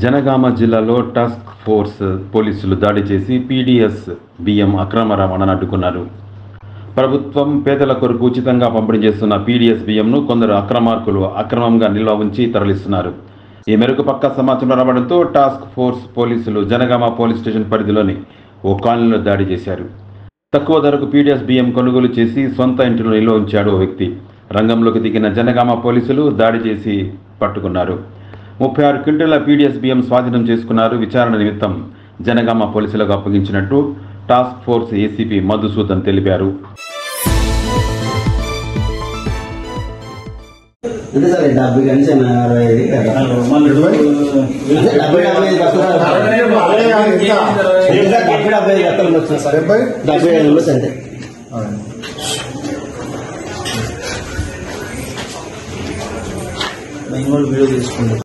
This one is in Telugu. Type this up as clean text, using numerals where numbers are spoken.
జనగామ జిల్లాలో టాస్క్ ఫోర్స్ పోలీసులు దాడి చేసి పీడీఎస్ బియ్యం అక్రమ రవాణాను అడ్డుకున్నారు. ప్రభుత్వం పేదల కొరకు ఉచితంగా పంపిణీ చేస్తున్న పీడీఎస్ బియ్యంను కొందరు అక్రమార్కులు అక్రమంగా నిల్వ ఉంచి తరలిస్తున్నారు. ఈ మేరకు పక్కా సమాచారం రావడంతో టాస్క్ ఫోర్స్ పోలీసులు జనగామ పోలీస్ స్టేషన్ పరిధిలోని ఓ కాలనీలో దాడి చేశారు. తక్కువ ధరకు పీడీఎస్ బియ్యం కొనుగోలు చేసి సొంత ఇంటిలో నిల్వ ఉంచాడు ఓ వ్యక్తి. రంగంలోకి దిగిన జనగామ పోలీసులు దాడి చేసి పట్టుకున్నారు. 36 క్వింటాల పీడీఎస్ బియ్యం స్వాధీనం చేసుకున్నారు. విచారణ నిమిత్తం జనగామ పోలీసులకు అప్పగించినట్టు టాస్క్ ఫోర్స్ ఏసీపీ మధుసూదన్ తెలిపారు. వీడియో తీసుకుంటాం.